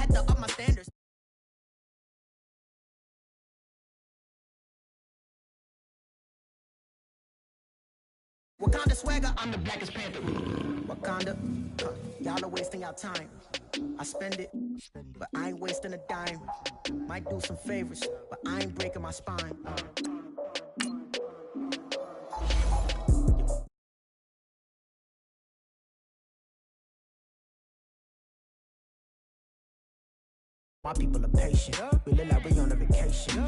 had to up my standards. Wakanda swagger, I'm the blackest panther. Wakanda, y'all are wasting your time. I spend it, but I ain't wasting a dime. Might do some favors, but I ain't breaking my spine. My people are patient. We look like we on a vacation.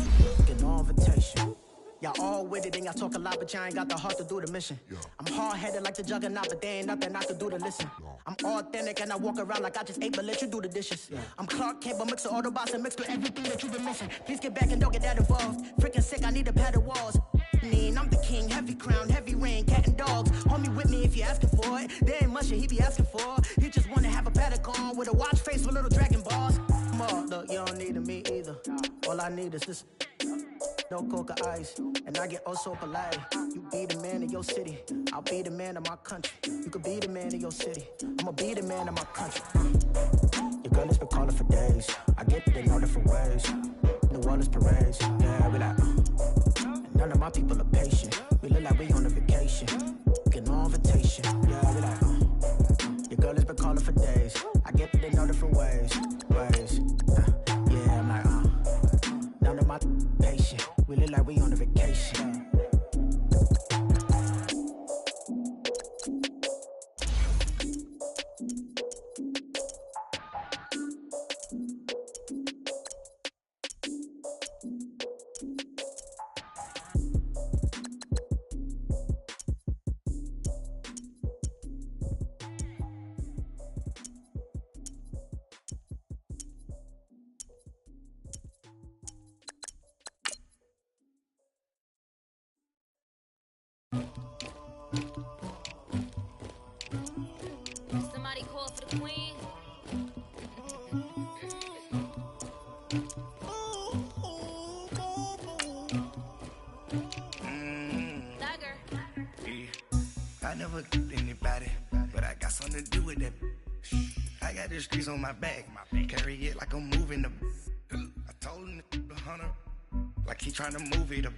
Get no invitation. Y'all all with it and y'all talk a lot, but y'all ain't got the heart to do the mission. I'm hard-headed like the juggernaut, but there ain't nothing I can do to listen. I'm authentic and I walk around like I just ate, but let you do the dishes. I'm Clark Kent, but mix with Autobots and mix with everything that you've been missing. Please get back and don't get that involved. Freaking sick, I need to pad the walls. I'm the king, heavy crown, heavy rain, cat and dogs. Homie with me if you're asking for it. There ain't much that he be asking for. He just wanna have a paddock on with a watch face with little dragon balls. Look, you don't need me either. All I need is this. No coca ice, and I get oh so polite. You be the man of your city, I'll be the man of my country. You could be the man of your city, I'ma be the man of my country. Your girl has been calling for days, I get it in all different ways. New Orleans parades, yeah, we like none of my people are patient. We look like we on a vacation, get no invitation, yeah, we like your girl has been calling for days, I get it in all different ways. Yeah, I'm like none of my patient. We look like we on a vacation. Somebody call for the queen. Dagger. I never killed anybody, but I got something to do with that. I got the streets on my back, carry it like I'm moving the. I told him the hunter, like he trying to move it up.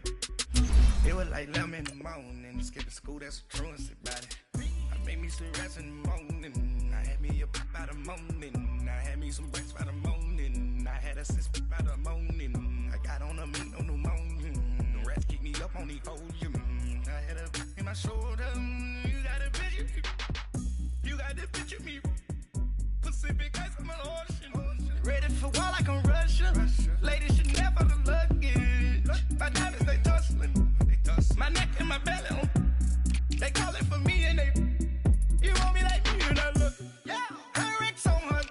It was like 11 in the morning, skipping school, that's a truancy about it. I made me some rats in the morning, I had me a pop by the morning, I had me some breaks by the morning, I had a sis by the morning, I got on a meat on the morning, the rats keep me up on the podium, I had a in my shoulder, you got a bitch, you got the bitch of me, Pacific ice on my ocean, ready for war like I'm Russian, ladies should never the luggage, my diamonds they tussling, my neck and my belly, they call it for me and they, you want me like me and I look, yeah, her Rex on her,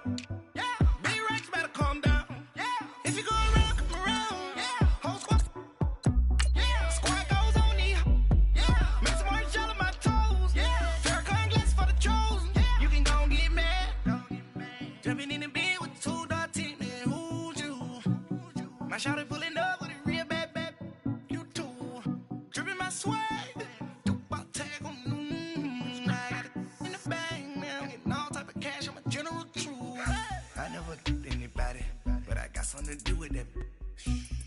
yeah, B-Rex better calm down, yeah, if you go around, come around, yeah, whole squad, yeah, squad goes on me, yeah, make some orange gel on my toes, yeah, Farrakhan glass for the chosen, yeah, you can go and get mad, jumping in the bed with 2 dark teeth, man, who's you, my shawty pulling up with a real bad, you too, dripping my swag, something to do with that.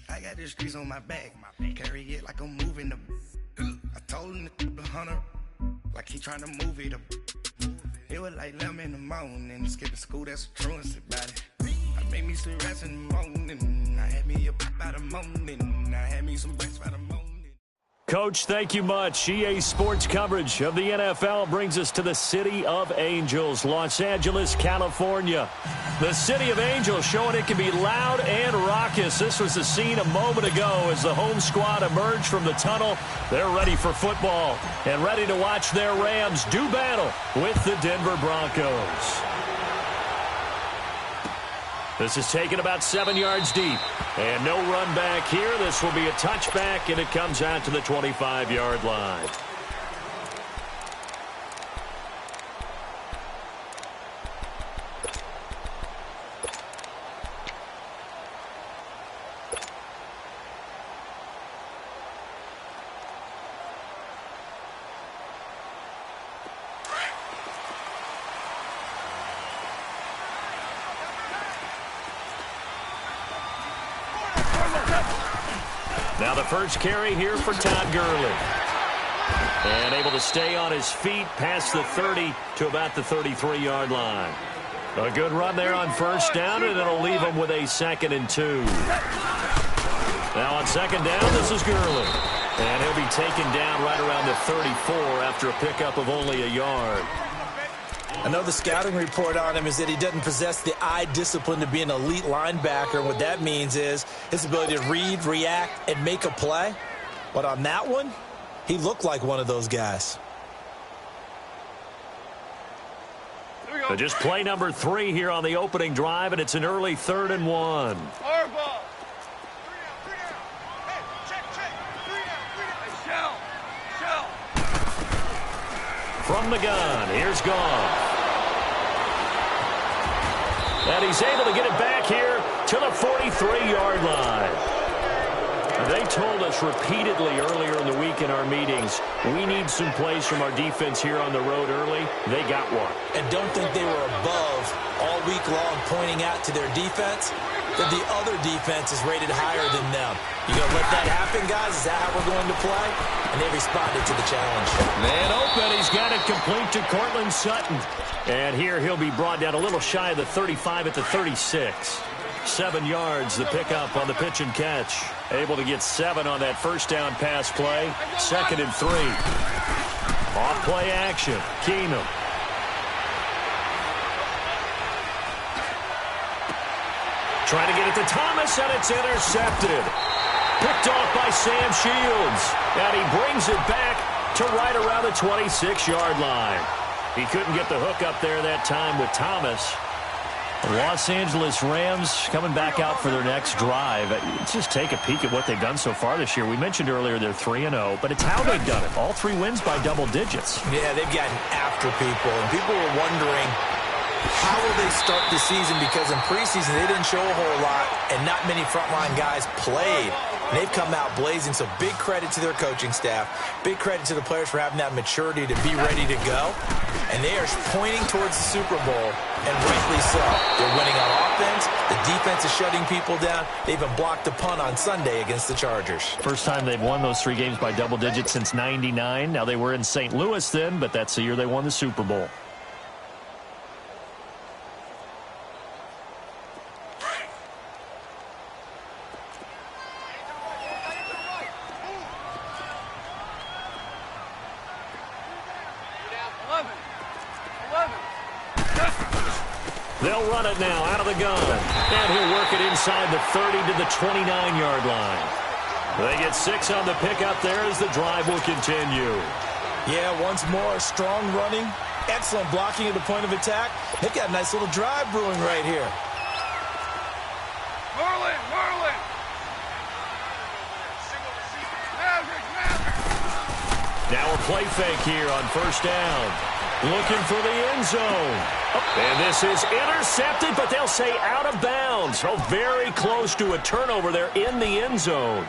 I got the streets on my back, carry it like I'm moving the. I told him the hunter, like he trying to move it up. It was like 11 in the morning, skipping school, that's a truancy about it. I made me some rats in the morning, I had me a pop by the morning, I had me some breaks by the morning. Coach, thank you much. EA Sports coverage of the NFL brings us to the City of Angels, Los Angeles, California. The City of Angels showing it can be loud and raucous. This was the scene a moment ago as the home squad emerged from the tunnel. They're ready for football and ready to watch their Rams do battle with the Denver Broncos. This is taken about 7 yards deep. And no run back here. This will be a touchback, and it comes out to the 25-yard line. Now the first carry here for Todd Gurley. And able to stay on his feet past the 30 to about the 33-yard line. A good run there on first down, and it'll leave him with a 2nd and 2. Now on 2nd down, this is Gurley. And he'll be taken down right around the 34 after a pickup of only a yard. I know the scouting report on him is that he doesn't possess the eye discipline to be an elite linebacker. And what that means is his ability to read, react, and make a play. But on that one, he looked like one of those guys. So just play number 3 here on the opening drive, and it's an early 3rd and 1. From the gun, here's Goff. And he's able to get it back here to the 43-yard line. They told us repeatedly earlier in the week in our meetings, we need some plays from our defense here on the road early. They got one. And don't think they were above all week long pointing out to their defense that the other defense is rated higher than them. You going to let that happen, guys? Is that how we're going to play? And they responded to the challenge. Man open. He's got it complete to Cortland Sutton. And here he'll be brought down a little shy of the 35 at the 36. 7 yards, the pickup on the pitch and catch. Able to get 7 on that first down pass play. 2nd and 3. Off play action. Keenum. Trying to get it to Thomas, and it's intercepted. Picked off by Sam Shields. And he brings it back to right around the 26-yard line. He couldn't get the hook up there that time with Thomas. The Los Angeles Rams coming back out for their next drive. Let's just take a peek at what they've done so far this year. We mentioned earlier they're 3-0, but it's how they've done it. All 3 wins by double digits. Yeah, they've gotten after people, and people were wondering how will they start the season, because in preseason they didn't show a whole lot, and not many frontline guys played. And they've come out blazing, so big credit to their coaching staff. Big credit to the players for having that maturity to be ready to go. And they are pointing towards the Super Bowl, and rightly so. They're winning on offense. The defense is shutting people down. They even blocked a punt on Sunday against the Chargers. First time they've won those 3 games by double digits since '99. Now, they were in St. Louis then, but that's the year they won the Super Bowl. They'll run it now out of the gun. And he'll work it inside the 30 to the 29-yard line. They get 6 on the pickup there as the drive will continue. Yeah, once more, strong running, excellent blocking at the point of attack. They've got a nice little drive brewing right here. Merlin! Now a play fake here on first down. Looking for the end zone. And this is intercepted, but they'll say out of bounds. So very close to a turnover there in the end zone.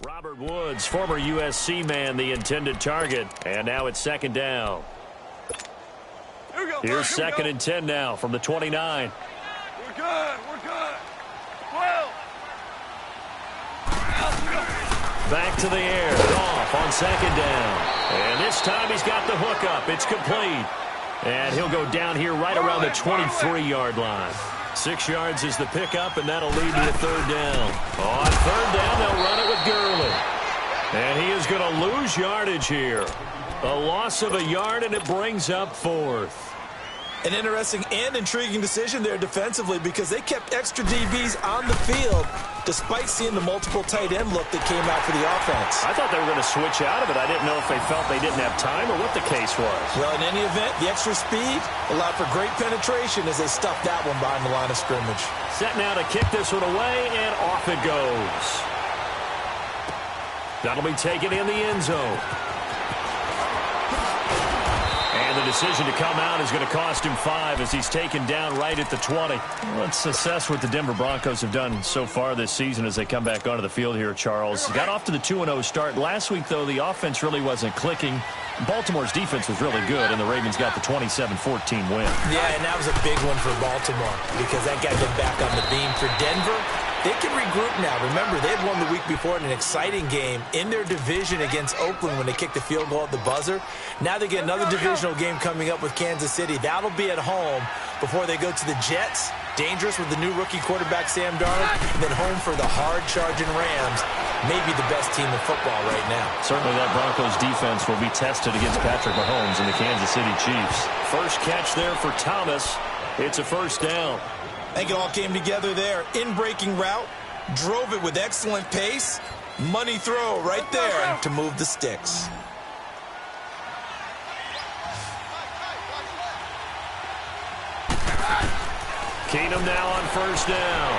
Robert Woods, former USC man, the intended target. And now it's 2nd down. Here's 2nd and 10 now from the 29. We're good. 12. Back to the air. Off on 2nd down. And this time he's got the hook up. It's complete. And he'll go down here right around the 23-yard line. 6 yards is the pickup, and that'll lead to a 3rd down. On 3rd down, they'll run it with Gurley. And he is going to lose yardage here. A loss of a yard, and it brings up 4th. An interesting and intriguing decision there defensively because they kept extra DBs on the field despite seeing the multiple tight end look that came out for the offense. I thought they were going to switch out of it. I didn't know if they felt they didn't have time or what the case was. Well, in any event, the extra speed allowed for great penetration as they stuffed that one behind the line of scrimmage. Set now to kick this one away, and off it goes. That'll be taken in the end zone. And the decision to come out is going to cost him 5 as he's taken down right at the 20. Let's assess what the Denver Broncos have done so far this season as they come back onto the field here, Charles. Got off to the 2-0 start. Last week, though, the offense really wasn't clicking. Baltimore's defense was really good, and the Ravens got the 27-14 win. Yeah, and that was a big one for Baltimore because that got them back on the beam. For Denver, they can regroup now. Remember, they had won the week before in an exciting game in their division against Oakland when they kicked the field goal at the buzzer. Now they get another divisional game coming up with Kansas City. That'll be at home before they go to the Jets. Dangerous with the new rookie quarterback Sam Darnold. And then home for the hard-charging Rams. Maybe the best team in football right now. Certainly that Broncos defense will be tested against Patrick Mahomes and the Kansas City Chiefs. First catch there for Thomas. It's a first down. I think it all came together there. In-breaking route, drove it with excellent pace. Money throw right there to move the sticks. Keenum now on first down.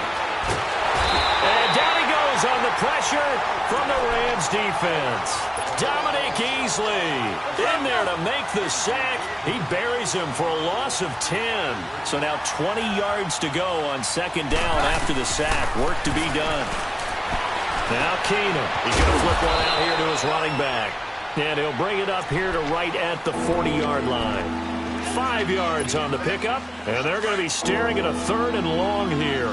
And down he goes on the pressure from the Rams defense. Dominic Easley in there to make the sack. He buries him for a loss of 10. So now 20 yards to go on second down after the sack. Work to be done. Now Keenum. He's going to flip one out here to his running back. And he'll bring it up here to right at the 40-yard line. 5 yards on the pickup, and they're going to be staring at a 3rd and long here.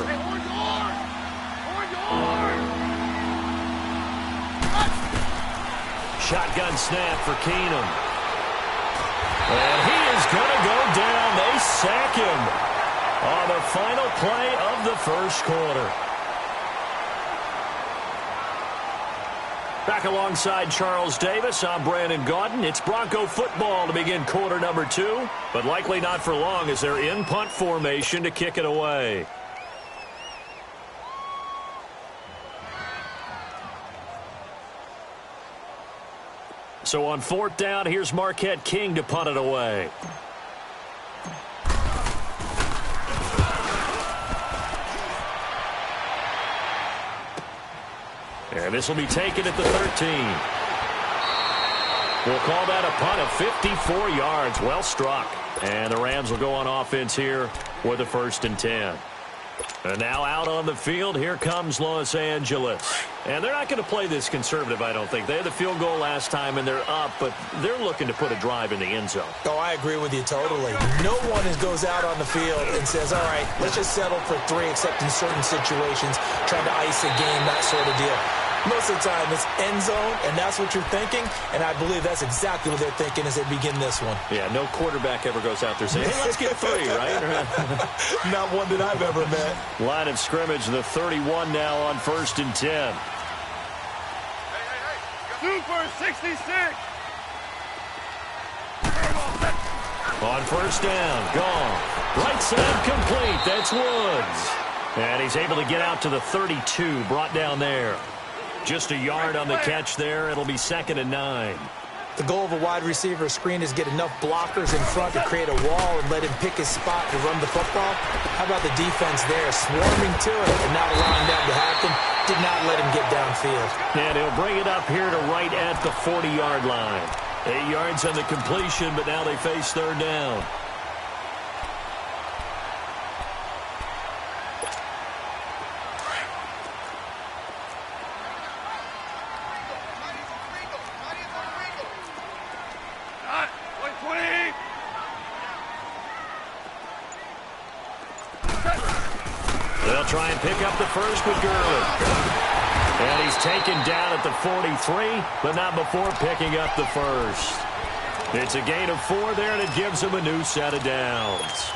Shotgun snap for Keenum. And he is going to go down. They sack him on the final play of the first quarter. Back alongside Charles Davis, I'm Brandon Gaudin. It's Bronco football to begin quarter number 2, but likely not for long as they're in punt formation to kick it away. So on 4th down, here's Marquette King to punt it away. And this will be taken at the 13. We'll call that a punt of 54 yards. Well struck. And the Rams will go on offense here with a 1st and 10. And now out on the field, here comes Los Angeles. And they're not going to play this conservative, I don't think. They had the field goal last time, and they're up, but they're looking to put a drive in the end zone. Oh, I agree with you totally. No one goes out on the field and says, all right, let's just settle for 3, except in certain situations, trying to ice a game, that sort of deal. Most of the time, it's end zone, and that's what you're thinking, and I believe that's exactly what they're thinking as they begin this one. Yeah, no quarterback ever goes out there saying, hey, let's get 3, right? Not one that I've ever met. Line of scrimmage, the 31 now on 1st and 10. Super 66. On 1st down, gone. Right side complete, that's Woods. And he's able to get out to the 32, brought down there. Just a yard on the catch there. It'll be 2nd and 9. The goal of a wide receiver screen is get enough blockers in front to create a wall and let him pick his spot to run the football. How about the defense there, swarming to it and not allowing that to happen? Did not let him get downfield. And he'll bring it up here to right at the 40-yard line. 8 yards on the completion, but now they face 3rd down. They'll try and pick up the first with Gurley. And he's taken down at the 43, but not before picking up the first. It's a gain of 4 there, and it gives him a new set of downs.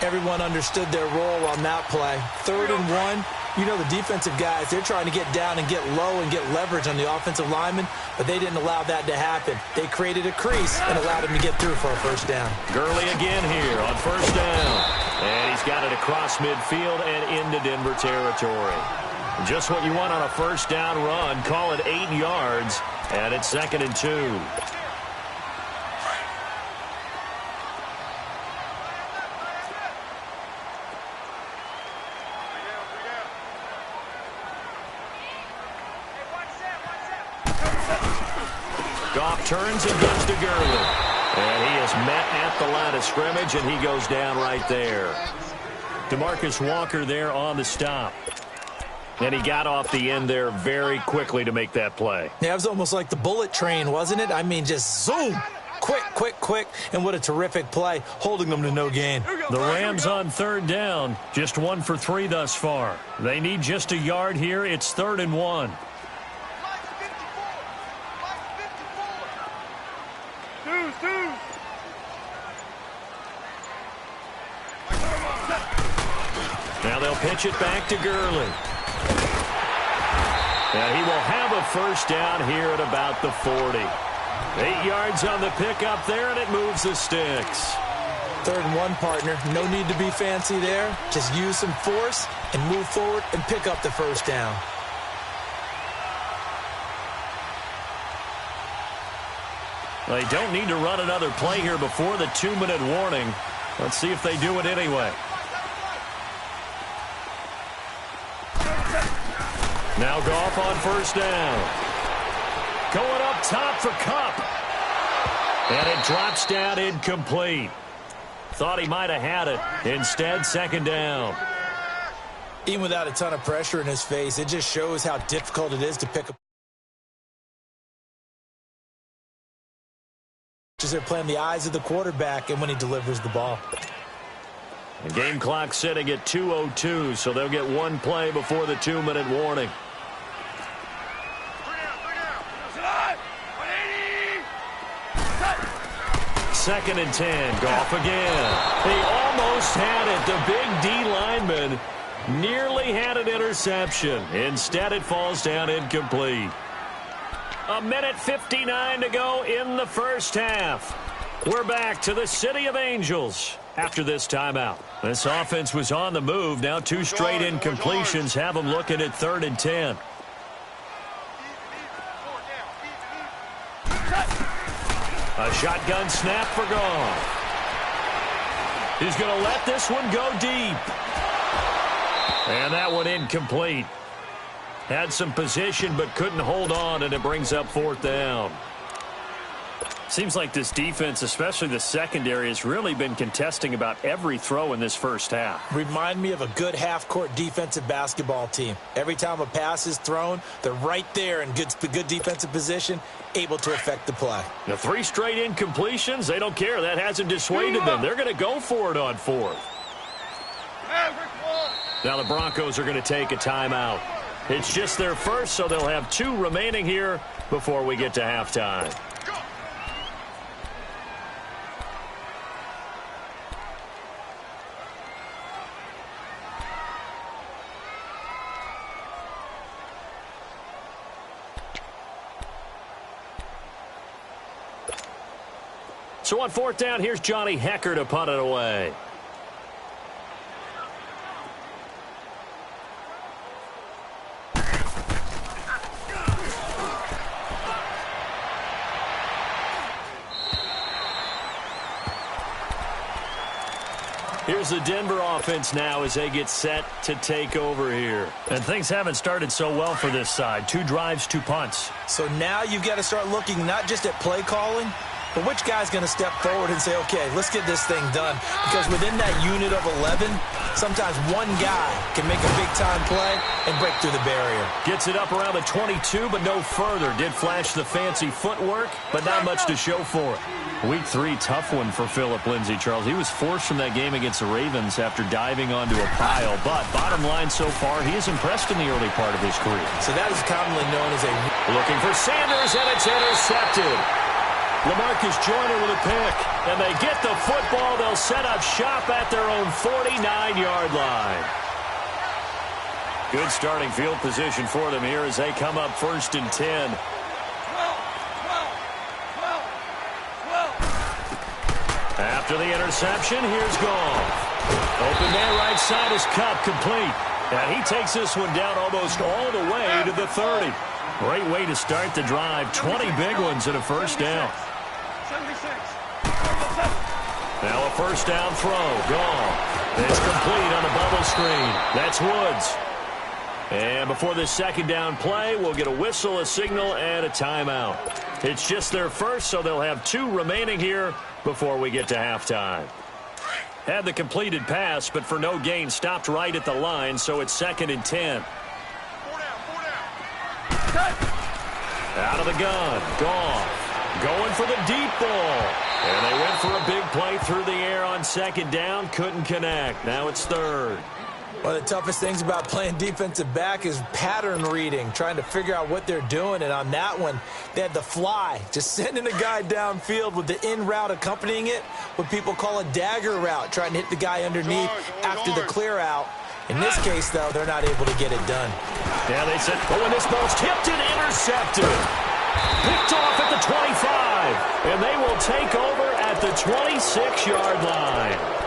Everyone understood their role on that play. 3rd and 1. You know, the defensive guys, they're trying to get down and get low and get leverage on the offensive lineman, but they didn't allow that to happen. They created a crease and allowed him to get through for a first down. Gurley again here on first down. And he's got it across midfield and into Denver territory. Just what you want on a first down run. Call it 8 yards, and it's 2nd and 2. Goff turns and gives to Gurley. And he is met at the line of scrimmage, and he goes down right there. DeMarcus Walker there on the stop. And he got off the end there very quickly to make that play. Yeah, it was almost like the bullet train, wasn't it? I mean, just zoom. Quick, quick, quick. And what a terrific play, holding them to no gain. The Rams on 3rd down. Just 1 for 3 thus far. They need just a yard here. It's 3rd and 1. Now they'll pitch it back to Gurley. And he will have a first down here at about the 40. 8 yards on the pickup there, and it moves the sticks. 3rd and 1, partner. No need to be fancy there. Just use some force and move forward and pick up the first down. They don't need to run another play here before the 2-minute warning. Let's see if they do it anyway. Now Goff on first down. Going up top for Kupp. And it drops down incomplete. Thought he might have had it. Instead, 2nd down. Even without a ton of pressure in his face, it just shows how difficult it is to pick up. They're playing the eyes of the quarterback and when he delivers the ball. The game clock sitting at 2:02, so they'll get 1 play before the 2-minute warning. Second and 10. Goff again. He almost had it. The big D lineman nearly had an interception. Instead, it falls down incomplete. 1:59 to go in the first half. We're back to the City of Angels after this timeout. This offense was on the move. Now 2 straight incompletions have them looking at 3rd and 10. A shotgun snap for Goff. He's going to let this one go deep. And that one incomplete. Had some position but couldn't hold on, and it brings up 4th down. Seems like this defense, especially the secondary, has really been contesting about every throw in this first half. Remind me of a good half-court defensive basketball team. Every time a pass is thrown, they're right there in good defensive position, able to affect the play. The 3 straight incompletions, they don't care. That hasn't dissuaded them. They're going to go for it on 4th. Now the Broncos are going to take a timeout. It's just their first, so they'll have 2 remaining here before we get to halftime. So on 4th down, here's Johnny Hecker to punt it away. Here's the Denver offense now as they get set to take over here. And things haven't started so well for this side. 2 drives, 2 punts. So now you've got to start looking not just at play calling, but which guy's going to step forward and say, okay, let's get this thing done. Because within that unit of 11, sometimes one guy can make a big-time play and break through the barrier. Gets it up around the 22, but no further. Did flash the fancy footwork, but not much to show for it. Week 3, tough one for Phillip Lindsay, Charles. He was forced from that game against the Ravens after diving onto a pile. But bottom line so far, he is impressed in the early part of his career. So that is commonly known as a... Looking for Sanders, and it's intercepted. LaMarcus Joyner with a pick, and they get the football. They'll set up shop at their own 49-yard line. Good starting field position for them here as they come up 1st and 10. After the interception, here's Goff. Open man right side is Cup, complete. And he takes this one down almost all the way to the 30. Great way to start the drive. 20 big ones and a first down. 76. Now a first down throw. Goff. It's complete on the bubble screen. That's Woods. And before this second down play, we'll get a whistle, a signal, and a timeout. It's just their first, so they'll have 2 remaining here before we get to halftime. Had the completed pass, but for no gain, stopped right at the line, so it's 2nd and 10. 4 down. Out of the gun. Goff. Going for the deep ball. And they went for a big play through the air on 2nd down. Couldn't connect. Now it's 3rd. One of the toughest things about playing defensive back is pattern reading, trying to figure out what they're doing. And on that one, they had the fly, just sending a guy downfield with the in route accompanying it, what people call a dagger route, trying to hit the guy underneath after the clear out. In this case, though, they're not able to get it done. Yeah, they said, oh, and this ball's tipped and intercepted. Picked off at the 25, and they will take over at the 26-yard line.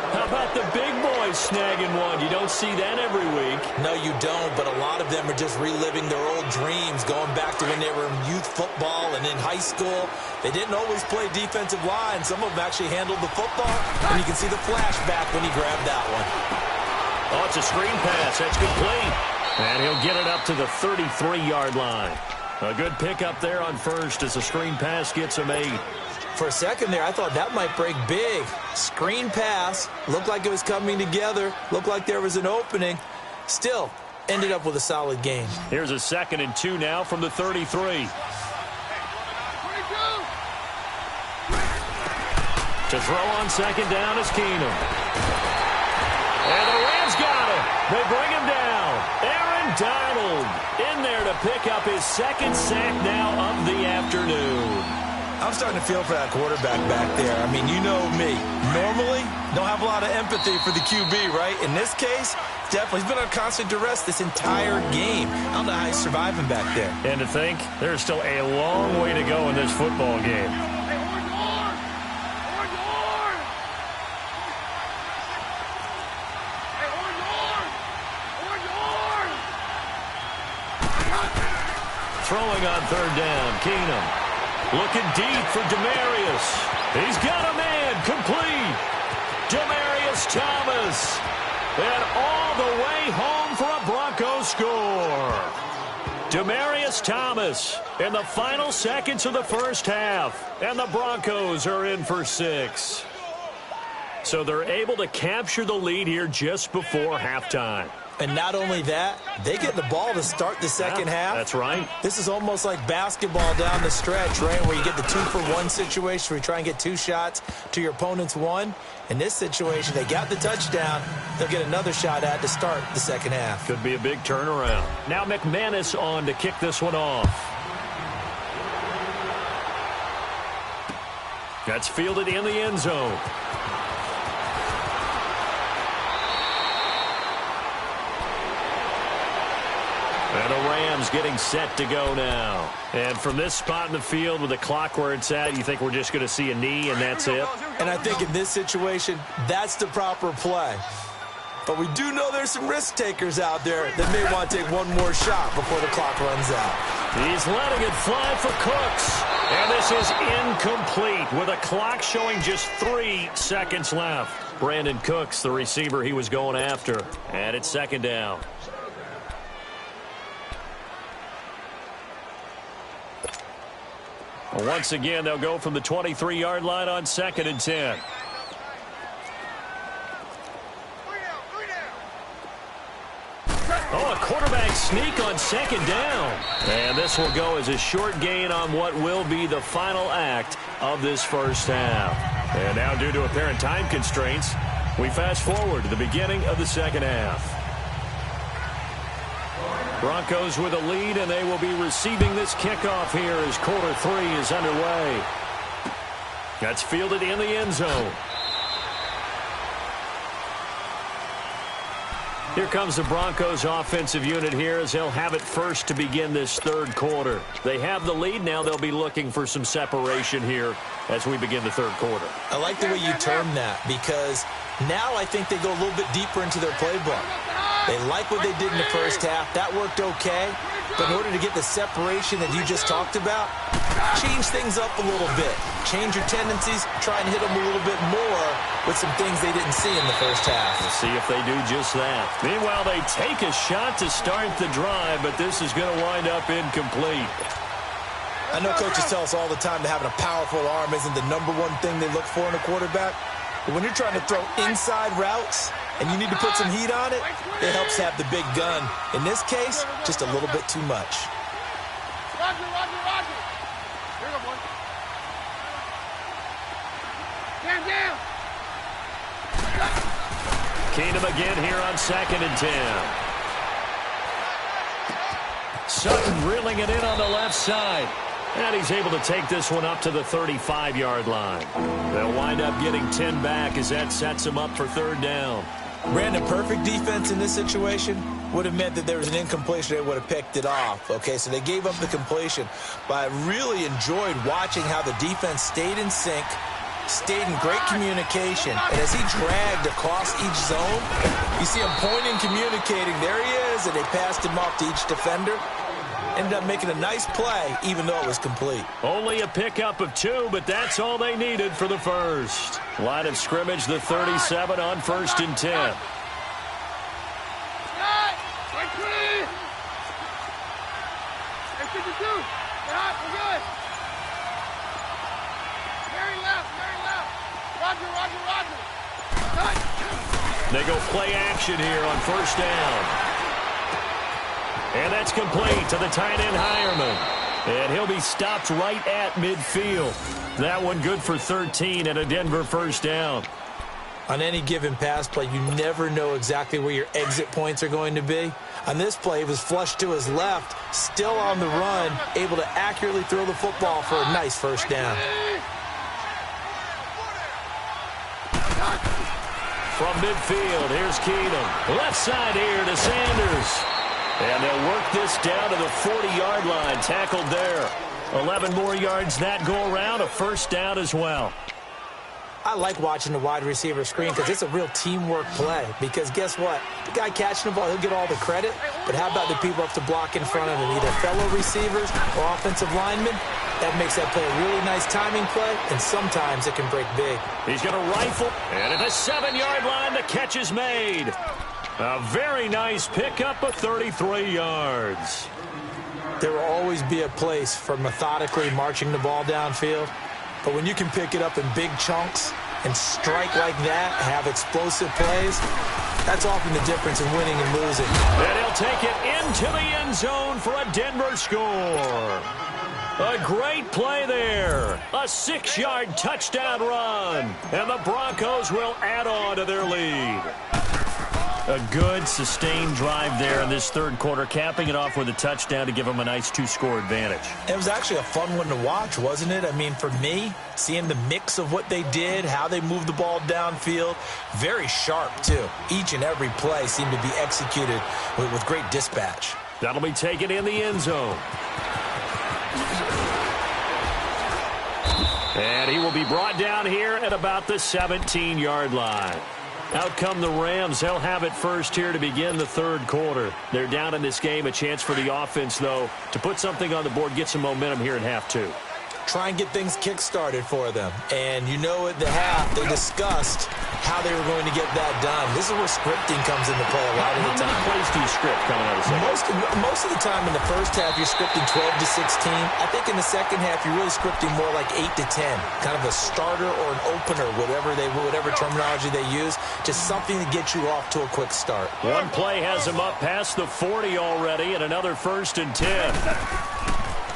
How about the big boys snagging one? You don't see that every week. No, you don't, but a lot of them are just reliving their old dreams, going back to when they were in youth football and in high school. They didn't always play defensive line. Some of them actually handled the football, and you can see the flashback when he grabbed that one. Oh, it's a screen pass. That's complete. And he'll get it up to the 33-yard line. A good pickup there on first as the screen pass gets him 8. For a second there, I thought that might break big. Screen pass, looked like it was coming together, looked like there was an opening. Still, ended up with a solid game. Here's a 2nd and 2 now from the 33. To throw on 2nd down is Keenum. And the Rams got him. They bring him down. Aaron Donald in there to pick up his 2nd sack now of the afternoon. I'm starting to feel for that quarterback back there. I mean, you know me. Normally, don't have a lot of empathy for the QB, right? In this case, definitely. He's been on constant duress this entire game. I don't know how he's surviving back there. And to think, there's still a long way to go in this football game. Throwing on 3rd down, Keenum. Looking deep for Demarius. He's got a man, complete. Demarius Thomas. And all the way home for a Broncos score. Demarius Thomas in the final seconds of the first half. And the Broncos are in for 6. So they're able to capture the lead here just before halftime. And not only that, they get the ball to start the second half. That's right. This is almost like basketball down the stretch, right, where you get the 2-for-1 situation where you try and get 2 shots to your opponent's 1. In this situation, they got the touchdown. They'll get another shot at to start the second half. Could be a big turnaround. Now McManus on to kick this one off. That's fielded in the end zone. And the Rams getting set to go now. And from this spot in the field with the clock where it's at, you think we're just going to see a knee and that's it? And I think in this situation, that's the proper play. But we do know there's some risk takers out there that may want to take one more shot before the clock runs out. He's letting it fly for Cooks. And this is incomplete with a clock showing just 3 seconds left. Brandon Cooks, the receiver he was going after. And it's 2nd down. Once again, they'll go from the 23-yard line on 2nd and 10. Oh, a quarterback sneak on 2nd down. And this will go as a short gain on what will be the final act of this first half. And now, due to apparent time constraints, we fast forward to the beginning of the second half. Broncos with a lead, and they will be receiving this kickoff here as quarter 3 is underway. That's fielded in the end zone. Here comes the Broncos offensive unit here as they'll have it first to begin this third quarter. They have the lead. Now they'll be looking for some separation here as we begin the third quarter. I like the way you term that because now I think they go a little bit deeper into their playbook. They like what they did in the first half. That worked okay. But in order to get the separation that you just talked about, change things up a little bit. Change your tendencies. Try and hit them a little bit more with some things they didn't see in the first half. We'll see if they do just that. Meanwhile, they take a shot to start the drive, but this is going to wind up incomplete. I know coaches tell us all the time that having a powerful arm isn't the number one thing they look for in a quarterback. But when you're trying to throw inside routes and you need to put some heat on it, it helps to have the big gun. In this case, just a little bit too much. Roger. Here you go, boy. Down. Keenum again here on 2nd and 10. Sutton reeling it in on the left side. And he's able to take this one up to the 35-yard line. They'll wind up getting 10 back as that sets them up for third down. Brandon, perfect defense in this situation would have meant that there was an incompletion. They would have picked it off. Okay, so they gave up the completion. But I really enjoyed watching how the defense stayed in sync, stayed in great communication. And as he dragged across each zone, you see him pointing, communicating. There he is, and they passed him off to each defender. Ended up making a nice play, even though it was complete. Only a pickup of 2, but that's all they needed for the first. Line of scrimmage, the 37 on 1st and 10. They go play action here on 1st down. And that's complete to the tight end, Hireman. And he'll be stopped right at midfield. That one good for 13 and a Denver 1st down. On any given pass play, you never know exactly where your exit points are going to be. On this play, he was flushed to his left, still on the run, able to accurately throw the football for a nice 1st down. From midfield, here's Keenum. Left side here to Sanders. And they'll work this down to the 40-yard line. Tackled there. 11 more yards that go around. A 1st down as well. I like watching the wide receiver screen because it's a real teamwork play. Because guess what? The guy catching the ball, he'll get all the credit. But how about the people up to block in front of him? Either fellow receivers or offensive linemen. That makes that play a really nice timing play, and sometimes it can break big. He's going to rifle. And at the 7-yard line, the catch is made. A very nice pickup of 33 yards. There will always be a place for methodically marching the ball downfield. But when you can pick it up in big chunks and strike like that, have explosive plays, that's often the difference in winning and losing. And he'll take it into the end zone for a Denver score. A great play there. A 6-yard touchdown run. And the Broncos will add on to their lead. A good, sustained drive there in this third quarter, capping it off with a touchdown to give them a nice 2-score advantage. It was actually a fun one to watch, wasn't it? I mean, for me, seeing the mix of what they did, how they moved the ball downfield, very sharp, too. Each and every play seemed to be executed with great dispatch. That'll be taken in the end zone. And he will be brought down here at about the 17-yard line. Out come the Rams. They'll have it first here to begin the third quarter. They're down in this game. A chance for the offense, though, to put something on the board, get some momentum here in half 2. Try and get things kick-started for them. And you know at the half, they discussed how they were going to get that done. This is where scripting comes into play a lot of the time. How many plays do you script coming out of the second? Most of the time in the first half, you're scripting 12 to 16. I think in the second half, you're really scripting more like 8 to 10. Kind of a starter or an opener, whatever terminology they use. Just something to get you off to a quick start. One play has him up past the 40 already, and another 1st and 10.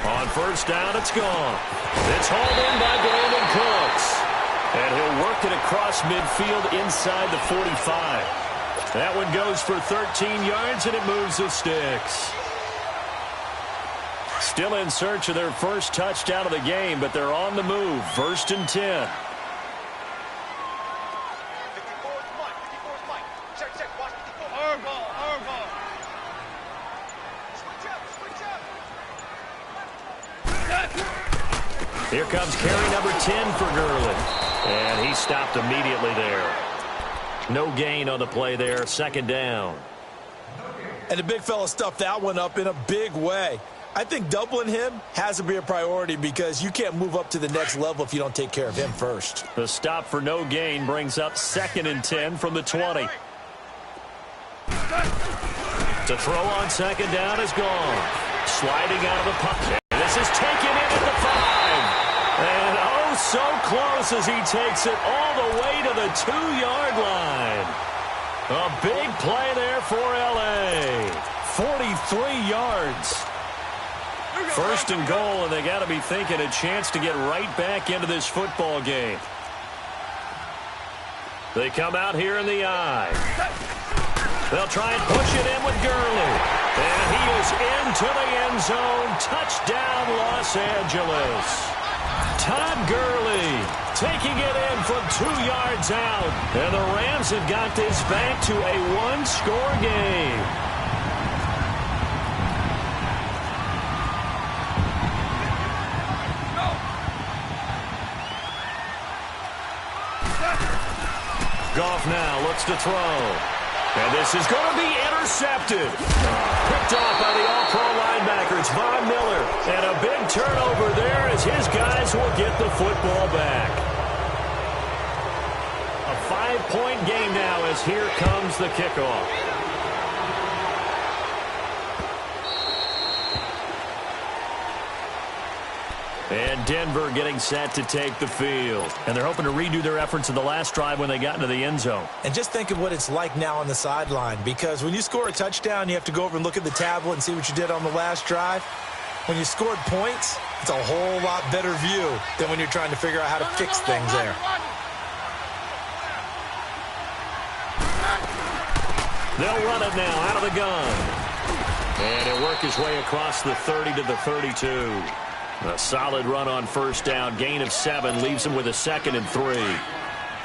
On 1st down, it's gone. It's hauled in by Brandon Cooks. And he'll work it across midfield inside the 45. That one goes for 13 yards, and it moves the sticks. Still in search of their first touchdown of the game, but they're on the move. 1st and 10. Check. Watch. Here comes carry number 10 for Gurley. And he stopped immediately there. No gain on the play there. Second down. And the big fella stuffed that one up in a big way. I think doubling him has to be a priority because you can't move up to the next level if you don't take care of him first. The stop for no gain brings up 2nd and 10 from the 20. To throw on 2nd down is gone. Sliding out of the pocket. This is taken in at the 5. And oh, so close as he takes it all the way to the 2-yard line. A big play there for L.A. 43 yards. 1st and goal, and they got to be thinking a chance to get right back into this football game. They come out here in the I. They'll try and push it in with Gurley. And he is into the end zone. Touchdown, Los Angeles. Todd Gurley taking it in from 2 yards out. And the Rams have got this back to a 1-score game. Goff now looks to throw. And this is going to be intercepted. Picked off by the all-pro linebackers, Von Miller. And a big turnover there as his guys will get the football back. A 5-point game now as here comes the kickoff. And Denver getting set to take the field. And they're hoping to redo their efforts in the last drive when they got into the end zone. And just think of what it's like now on the sideline, because when you score a touchdown, you have to go over and look at the tablet and see what you did on the last drive. When you scored points, it's a whole lot better view than when you're trying to figure out how to fix things there. They'll run it now out of the gun. And he'll work his way across the 30 to the 32. A solid run on 1st down. Gain of 7 leaves him with a 2nd and 3.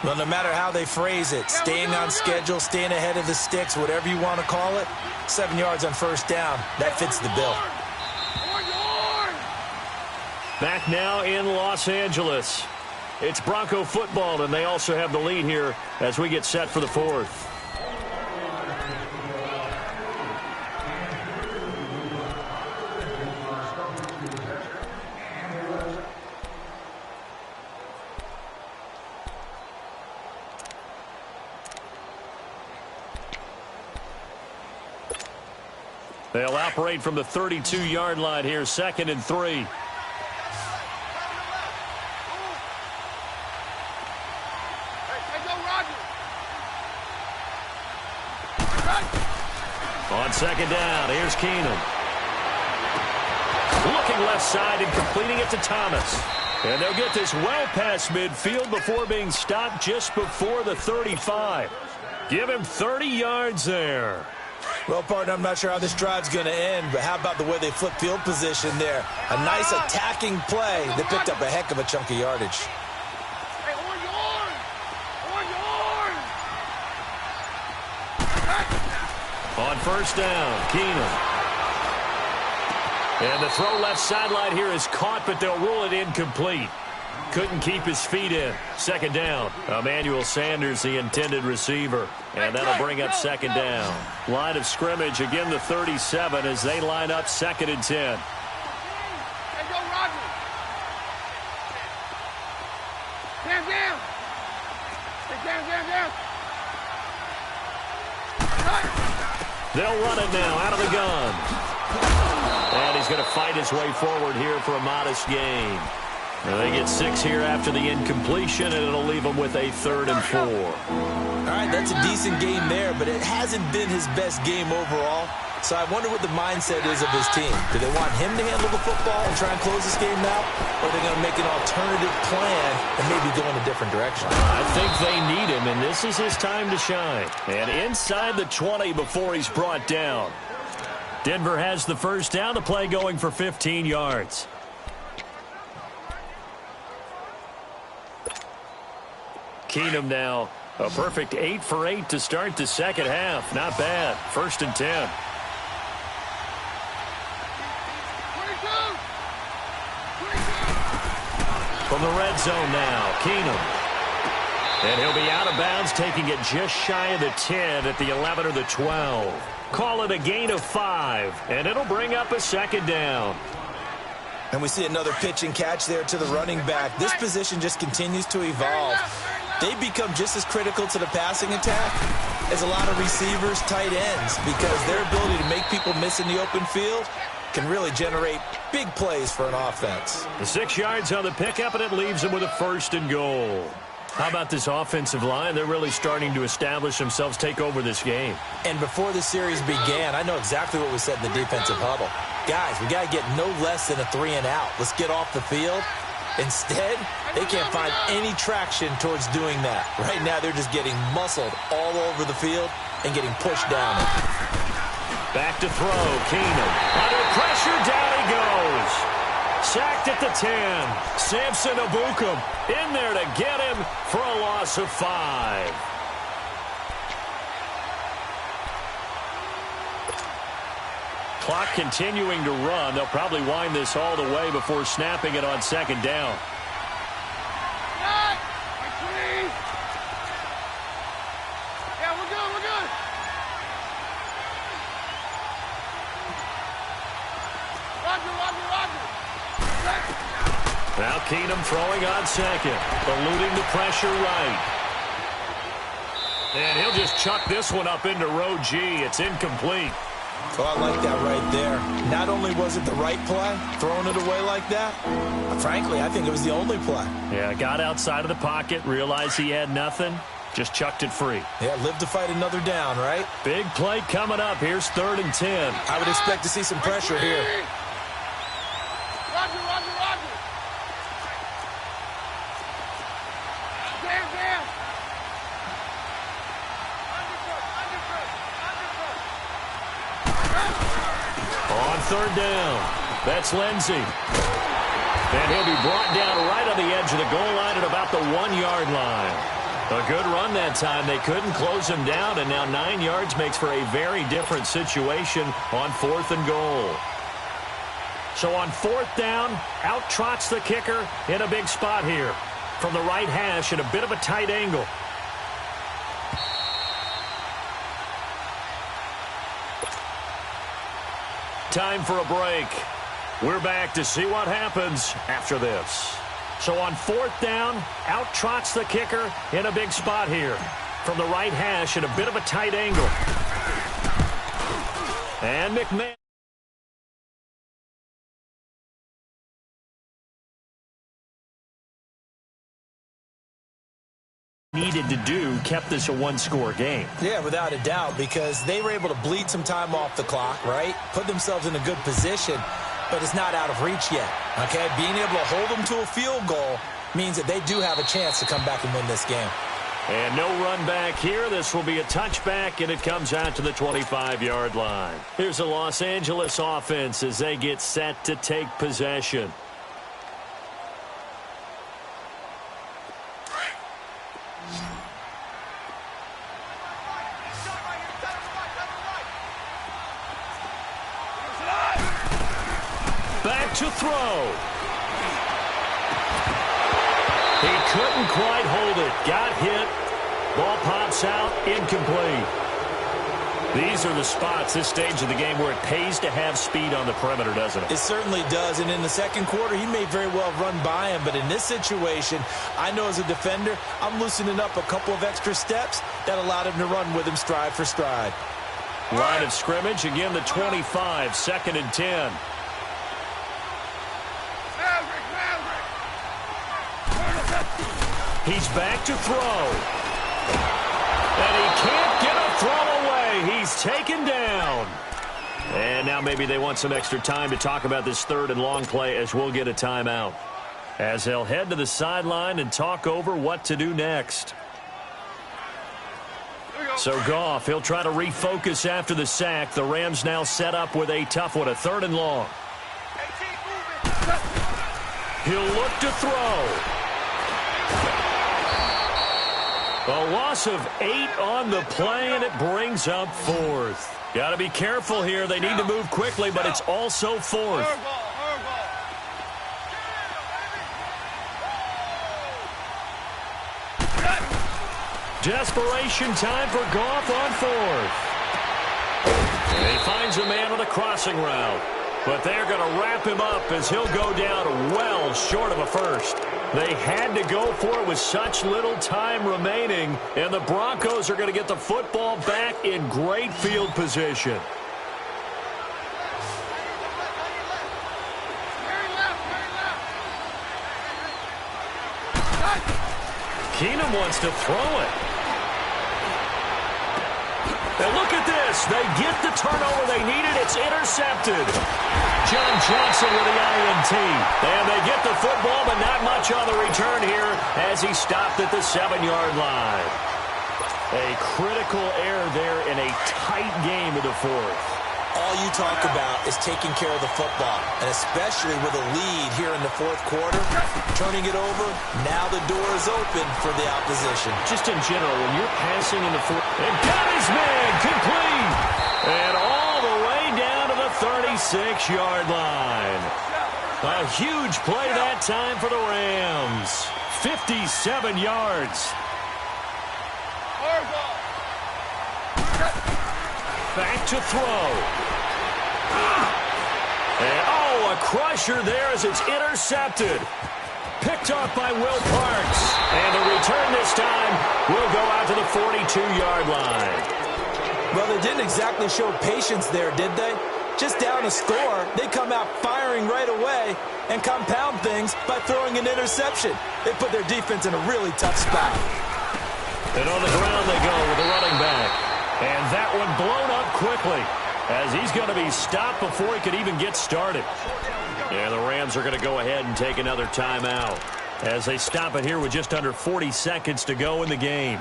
Well, no matter how they phrase it, staying on schedule, staying ahead of the sticks, whatever you want to call it, 7 yards on 1st down, that fits the bill. Back now in Los Angeles. It's Bronco football, and they also have the lead here as we get set for the 4th. They'll operate from the 32-yard line here, 2nd and 3. On 2nd down, here's Keenum. Looking left side and completing it to Thomas. And they'll get this well past midfield before being stopped just before the 35. Give him 30 yards there. Well, partner, I'm not sure how this drive's going to end, but how about the way they flip field position there? A nice attacking play that picked up a heck of a chunk of yardage. On 1st down, Keenum. And the throw left sideline here is caught, but they'll rule it incomplete. Couldn't keep his feet in. 2nd down. Emmanuel Sanders, the intended receiver. And that'll bring up 2nd down. Line of scrimmage, again the 37 as they line up 2nd and 10. They'll run it now out of the gun. And he's going to fight his way forward here for a modest gain. And they get 6 here after the incompletion, and it'll leave them with a 3rd and 4. All right, that's a decent game there, but it hasn't been his best game overall. So I wonder what the mindset is of his team. Do they want him to handle the football and try and close this game out? Or are they going to make an alternative plan and maybe go in a different direction? I think they need him, and this is his time to shine. And inside the 20 before he's brought down. Denver has the 1st down. The play going for 15 yards. Keenum now, a perfect 8 for 8 to start the 2nd half. Not bad. 1st and 10. From the red zone now, Keenum. And he'll be out of bounds, taking it just shy of the 10 at the 11 or the 12. Call it a gain of 5, and it'll bring up a second down. And we see another pitch and catch there to the running back. This position just continues to evolve. They've become just as critical to the passing attack as a lot of receivers, tight ends, because their ability to make people miss in the open field can really generate big plays for an offense. The 6 yards on the pickup, and it leaves them with a 1st and goal. How about this offensive line? They're really starting to establish themselves, take over this game. And before the series began, I know exactly what we said in the defensive huddle. Guys, we got to get no less than a 3 and out. Let's get off the field. Instead, they can't find any traction towards doing that. Right now, they're just getting muscled all over the field and getting pushed down. Back to throw, Keenum. Under pressure, down he goes. Sacked at the 10. Samson Ebukam in there to get him for a loss of 5. Clock continuing to run. They'll probably wind this all the way before snapping it on second down. Yeah, we're good, we're good. Roger. Now Keenum throwing on second, eluding the pressure right. And he'll just chuck this one up into row G. It's incomplete. Oh, I like that right there. Not only was it the right play, throwing it away like that, frankly, I think it was the only play. Yeah, got outside of the pocket, realized he had nothing, just chucked it free. Yeah, live to fight another down, right? Big play coming up. Here's 3rd and 10. I would expect to see some pressure here. Roger. Damn. On 3rd down, that's Lindsey. And he'll be brought down right on the edge of the goal line at about the 1-yard line. A good run that time. They couldn't close him down, and now 9 yards makes for a very different situation on 4th and goal. So on 4th down, out trots the kicker in a big spot here. From the right hash at a bit of a tight angle. Time for a break. We're back to see what happens after this. So on 4th down, out trots the kicker in a big spot here. From the right hash at a bit of a tight angle. And McMahon needed to do kept this a 1-score game. Yeah, without a doubt, because they were able to bleed some time off the clock, right? Put themselves in a good position, but it's not out of reach yet, okay? Being able to hold them to a field goal means that they do have a chance to come back and win this game. And no run back here. This will be a touchback, and it comes out to the 25-yard line. Here's the Los Angeles offense as they get set to take possession. Back to throw. He couldn't quite hold it. Got hit. Ball pops out. Incomplete. These are the spots, this stage of the game, where it pays to have speed on the perimeter, doesn't it? It certainly does. And in the second quarter, he may very well run by him. But in this situation, I know as a defender, I'm loosening up a couple of extra steps that allowed him to run with him stride for stride. Line of scrimmage, again the 25, 2nd and 10. He's back to throw. And he can't get a throw away. He's taken down. And now maybe they want some extra time to talk about this 3rd and long play as we'll get a timeout. As they'll head to the sideline and talk over what to do next. So Goff, he'll try to refocus after the sack. The Rams now set up with a tough one, a 3rd and long. He'll look to throw. A loss of 8 on the play, and it brings up 4th. Got to be careful here. They need to move quickly, but it's also 4th. Desperation time for Goff on fourth. And he finds a man on the crossing route. But they're going to wrap him up as he'll go down well short of a first. They had to go for it with such little time remaining, and the Broncos are going to get the football back in great field position. Keenum wants to throw it. And look at this. They get the turnover they needed. It's intercepted. John Johnson with the INT. And they get the football, but not much on the return here as he stopped at the 7-yard line. A critical error there in a tight game of the fourth. All you talk about is taking care of the football, and especially with a lead here in the fourth quarter, turning it over, now the door is open for the opposition. Just in general, when you're passing in the fourth, and got his man complete, and all the way down to the 36-yard line. A huge play that time for the Rams. 57 yards. Back to throw. And, oh, a crusher there as it's intercepted. Picked off by Will Parks. And the return this time will go out to the 42-yard line. Well, they didn't exactly show patience there, did they? Just down a score, they come out firing right away and compound things by throwing an interception. They put their defense in a really tough spot. And on the ground they go with the running back. And that one blown up quickly as he's going to be stopped before he could even get started. And the Rams are going to go ahead and take another timeout as they stop it here with just under 40 seconds to go in the game.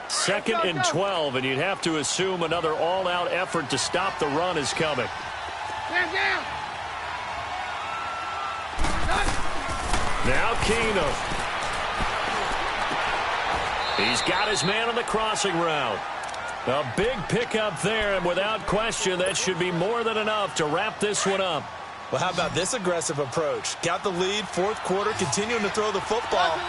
2nd and 12, and you'd have to assume another all-out effort to stop the run is coming. Now Keenum. He's got his man on the crossing route. A big pickup there, and without question, that should be more than enough to wrap this one up. Well, how about this aggressive approach? Got the lead, fourth quarter, continuing to throw the football.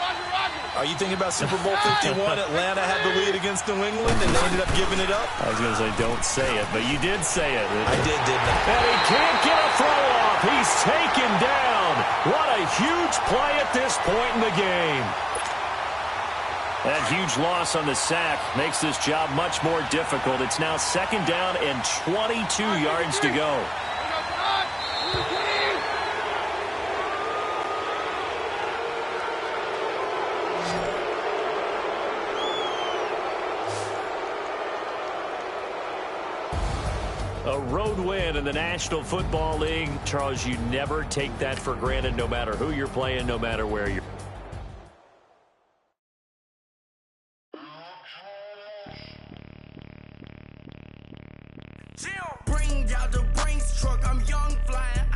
Are you thinking about Super Bowl 51? Atlanta had the lead against New England, and they ended up giving it up? I was going to say, don't say it, but you did say it. I did, didn't I? And he can't get a throw off. He's taken down. What a huge play at this point in the game. That huge loss on the sack makes this job much more difficult. It's now 2nd down and 22 yards to go. A road win in the National Football League. Charles, you never take that for granted no matter who you're playing, no matter where you're. Bring out the Brinks truck, I'm young flying.